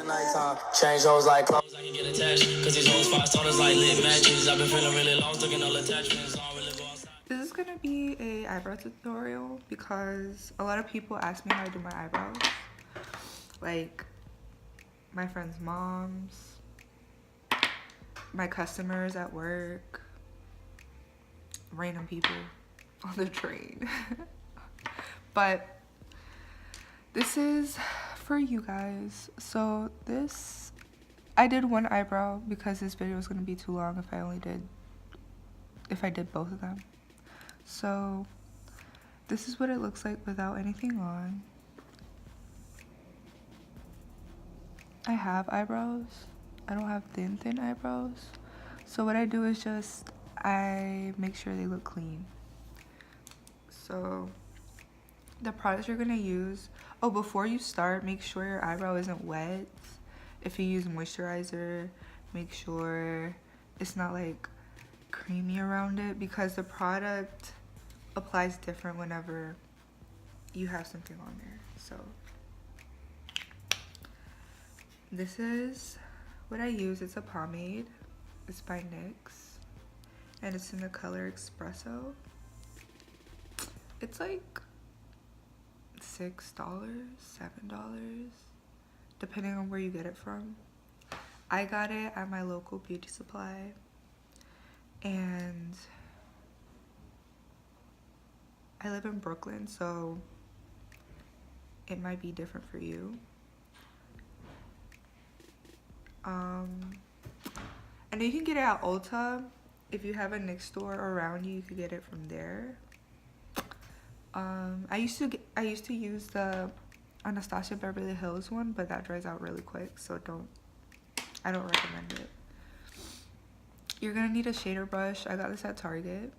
nighttime. Change hoes like clothes, I can get attached. Cause these hoes 5 stoners like lit matches. I've been feeling really lost, looking all attachments. This is gonna be a eyebrow tutorial because a lot of people ask me how I do my eyebrows. Like my friends' moms, my customers at work, random people on the train. But this is for you guys. So I did one eyebrow because this video was gonna be too long if I did both of them. So this is what it looks like without anything on. I have eyebrows. I don't have thin eyebrows. So what I do is I make sure they look clean. So the products you're gonna use, before you start, make sure your eyebrow isn't wet. If you use moisturizer, make sure it's not like creamy around it, because the product applies different whenever you have something on there. So this is what I use. It's a pomade. It's by NYX and it's in the color Expresso. It's like $6, $7, depending on where you get it from. I got it at my local beauty supply, and I live in Brooklyn, so it might be different for you. And you can get it at Ulta. If you have a NYX store around you, you could get it from there. I used to use the Anastasia Beverly Hills one, but that dries out really quick, so I don't recommend it. You're gonna need a shader brush. I got this at Target.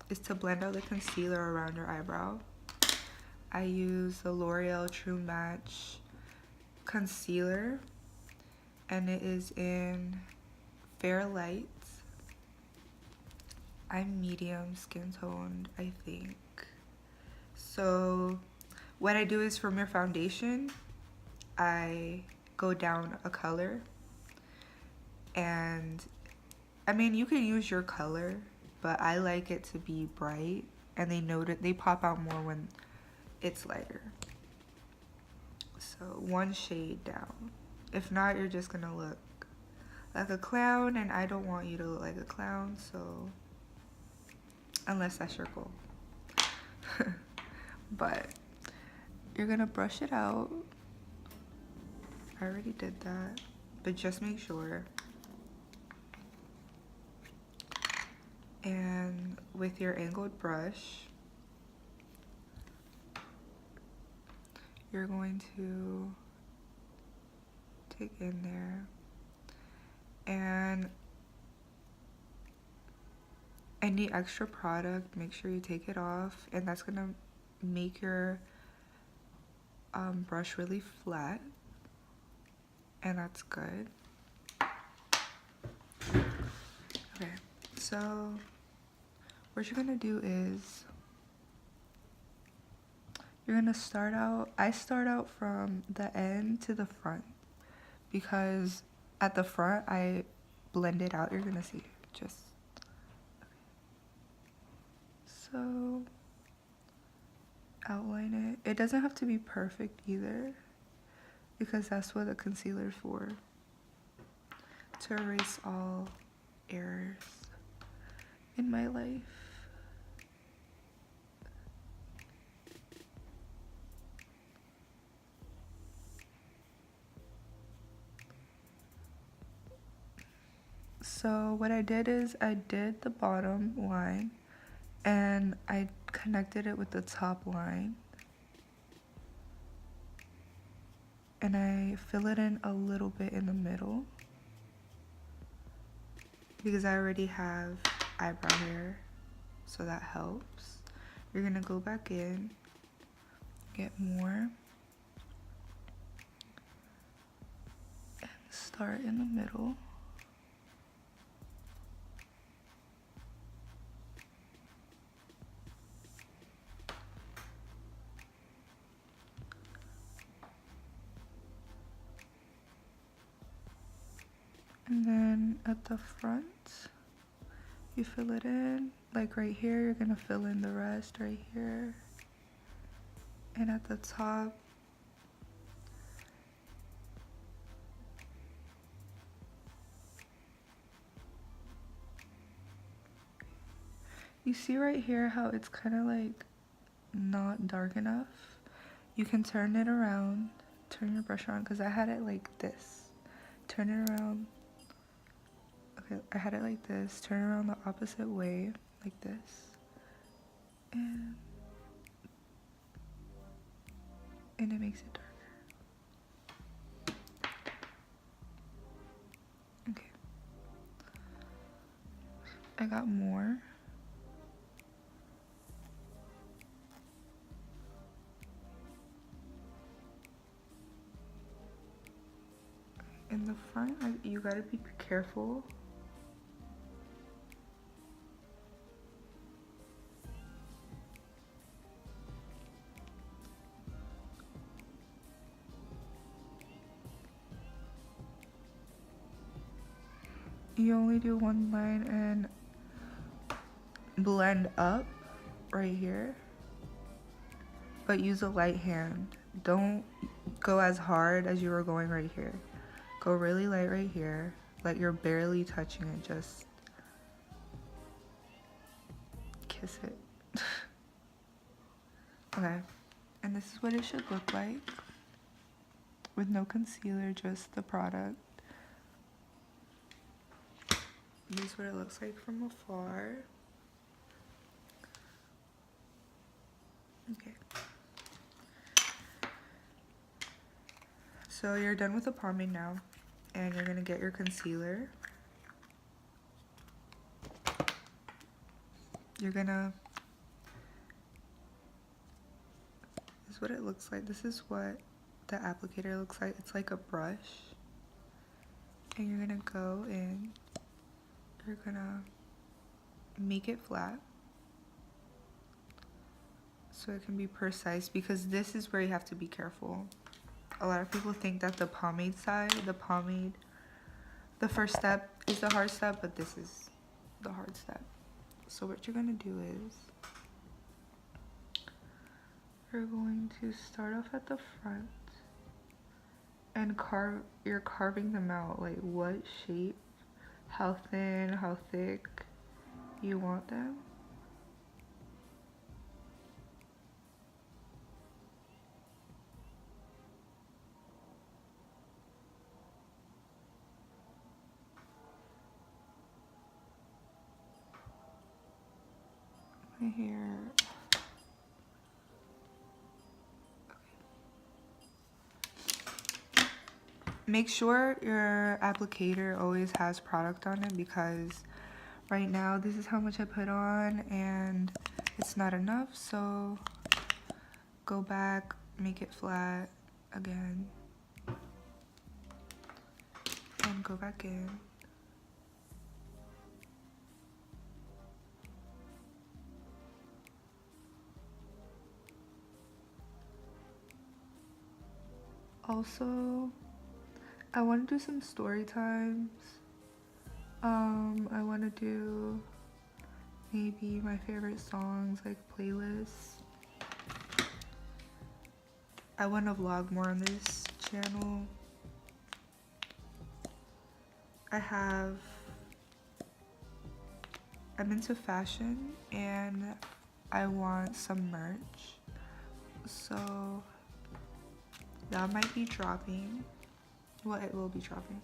It's to blend out the concealer around your eyebrow. I use the L'Oreal True Match concealer, and it is in Fair Light. I'm medium skin toned, I think. So what I do is, from your foundation, I go down a color, and I mean, you can use your color, but I like it to be bright, and they pop out more when it's lighter. So one shade down. If not, you're just gonna look like a clown, and I don't want you to look like a clown, so unless that's your goal. But you're gonna brush it out. I already did that, but just make sure. And with your angled brush, you're going to take in there, and any extra product, make sure you take it off, and that's gonna make your brush really flat, and that's good. Okay, so what you're gonna do is you're gonna I start out from the end to the front, because at the front I blend it out. You're gonna see just so outline it. It doesn't have to be perfect either, because that's what the concealer is for, to erase all errors in my life. So what I did is I did the bottom line and I connected it with the top line, and I fill it in a little bit in the middle because I already have eyebrow hair, so that helps. You're gonna go back in, get more, and start in the middle. And then at the front, you fill it in. Like right here, you're gonna fill in the rest right here. And at the top, you see right here how it's kind of like not dark enough. You can turn it around, turn your brush around, because I had it like this. Turn it around. Okay, I had it like this. Turn it around the opposite way, like this. And it makes it darker. Okay. I got more. In the front, you gotta be careful. You only do one line and blend up right here, but use a light hand. Don't go as hard as you were going right here. Go really light right here, like you're barely touching it, just kiss it. Okay, and this is what it should look like with no concealer, just the product. This is what it looks like from afar. Okay. So you're done with the pomade now, and you're gonna get your concealer. You're gonna, this is what it looks like. This is what the applicator looks like. It's like a brush. And you're gonna go in, you're gonna make it flat so it can be precise, because this is where you have to be careful. A lot of people think that the pomade side, the first step is the hard step, but this is the hard step. So what you're gonna do is, you're going to start off at the front and you're carving them out, like what shape, how thin, how thick you want them. Right here. Make sure your applicator always has product on it, because right now this is how much I put on and it's not enough, so go back, make it flat again, and go back in. Also, I want to do some story times. I want to do maybe my favorite songs, like playlists. I want to vlog more on this channel. I'm into fashion and I want some merch. So that might be dropping. Well, it will be dropping.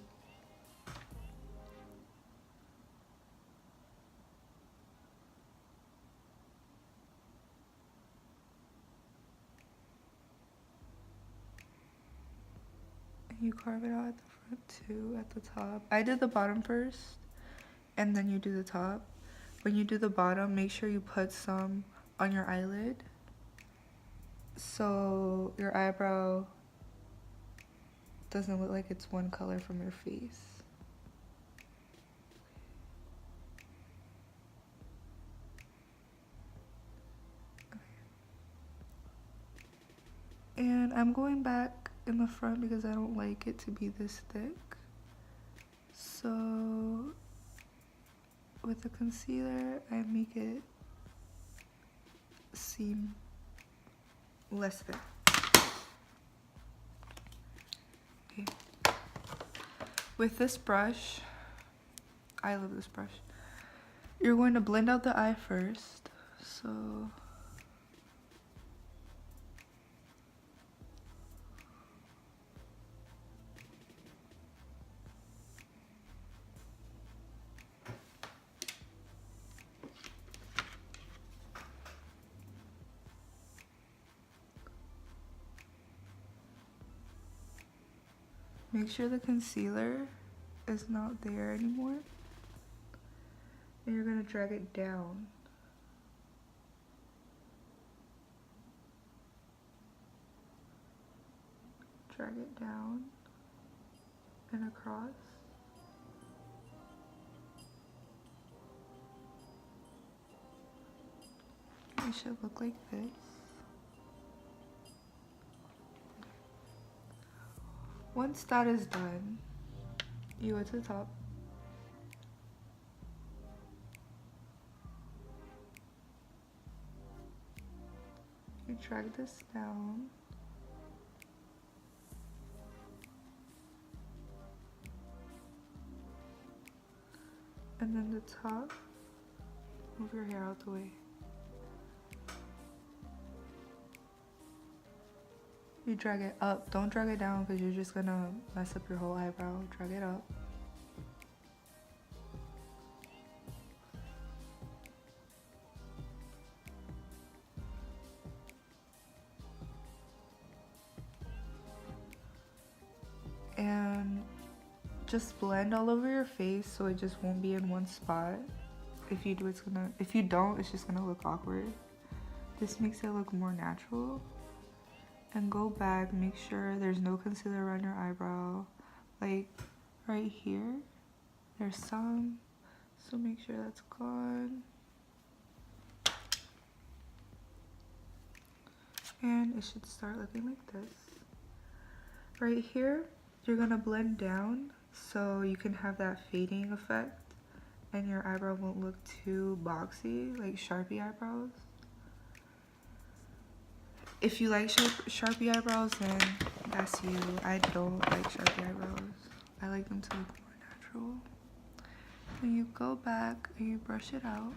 You carve it out at the front too, at the top. I did the bottom first, and then you do the top. When you do the bottom, make sure you put some on your eyelid, so your eyebrow doesn't look like it's one color from your face. And I'm going back in the front because I don't like it to be this thick. So with the concealer, I make it seem less thick. Okay. With this brush, I love this brush. You're going to blend out the eye first. So make sure the concealer is not there anymore. And you're gonna drag it down. Drag it down and across. It should look like this. Once that is done, you go to the top. You drag this down. And then the top, move your hair out the way. You drag it up. Don't drag it down because you're just gonna mess up your whole eyebrow. Drag it up. And just blend all over your face so it just won't be in one spot. If you do, if you don't, it's just gonna look awkward. This makes it look more natural. And go back, make sure there's no concealer around your eyebrow. Like right here, there's some, so make sure that's gone. And it should start looking like this. Right here, you're gonna blend down so you can have that fading effect and your eyebrow won't look too boxy, like Sharpie eyebrows. If you like Sharpie eyebrows, then that's you. I don't like Sharpie eyebrows. I like them to look more natural. Then you go back and you brush it out.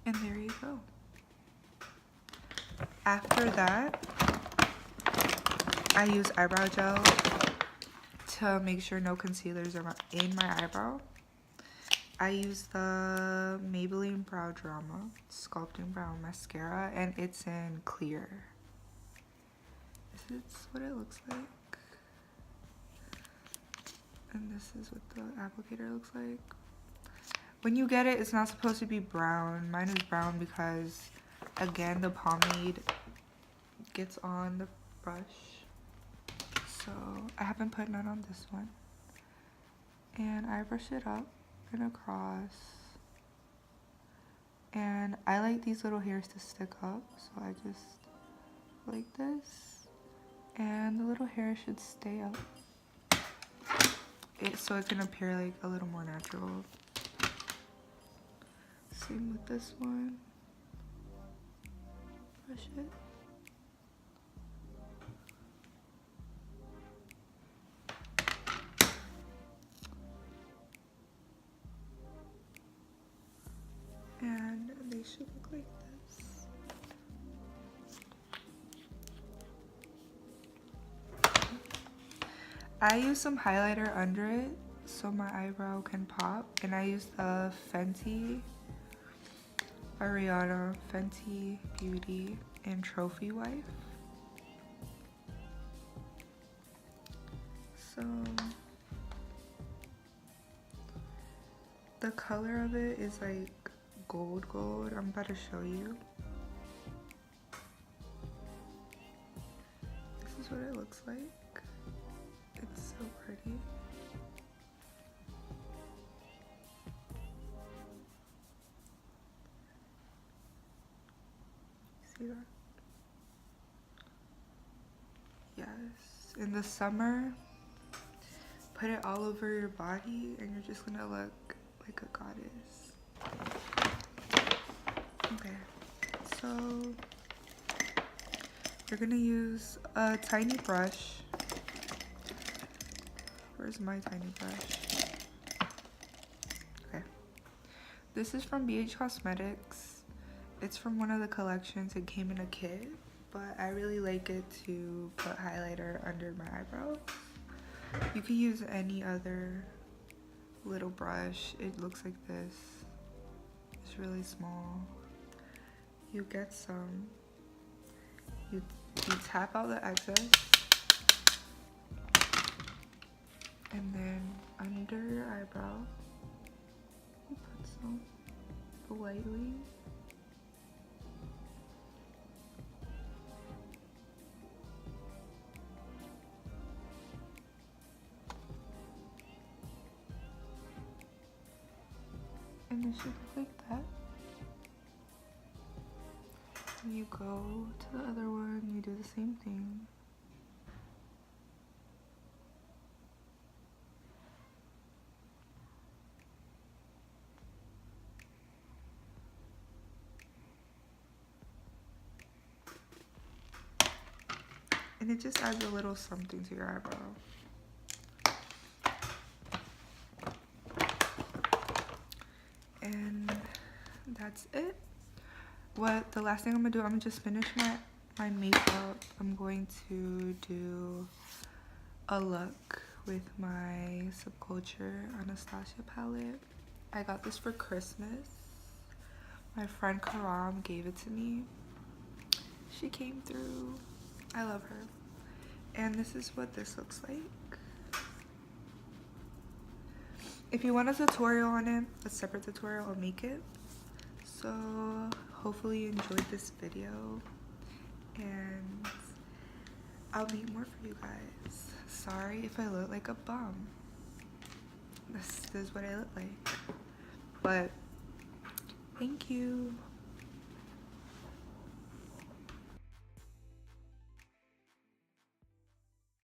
And there you go. After that, I use eyebrow gel to make sure no concealers are in my eyebrow. I use the Maybelline Brow Drama Sculpting Brow Mascara, and it's in clear. This is what it looks like. And this is what the applicator looks like. When you get it, it's not supposed to be brown. Mine is brown because, again, the pomade gets on the brush. So I haven't put none on this one. And I brush it up and across. And I like these little hairs to stick up, so I just like this. And the little hair should stay up. So it can appear like a little more natural. Same with this one. Brush it. And they should look like this. I use some highlighter under it so my eyebrow can pop, and I use the Fenty Ariana Fenty Beauty and Trophy Wife. So the color of it is like gold. I'm about to show you. This is what it looks like. It's so pretty. See that? Yes. in the summer, put it all over your body and you're just gonna look like a goddess. Okay, so we're gonna use a tiny brush. Where's my tiny brush? Okay. This is from BH Cosmetics. It's from one of the collections. It came in a kit, but I really like it to put highlighter under my eyebrows. You can use any other little brush. It looks like this. It's really small. You get some. You tap out the excess. And then under your eyebrow, you put some lightly. And it should look like that. And you go to the other one, you do the same thing. And it just adds a little something to your eyebrow. And that's it. The last thing I'm gonna do, I'm gonna just finish my makeup. I'm going to do a look with my Subculture Anastasia palette. I got this for Christmas. My friend Karam gave it to me. She came through. I love her. And this is what this looks like. If you want a tutorial on it, a separate tutorial, I'll make it. So hopefully you enjoyed this video, and I'll make more for you guys. Sorry if I look like a bum. This is what I look like. But thank you.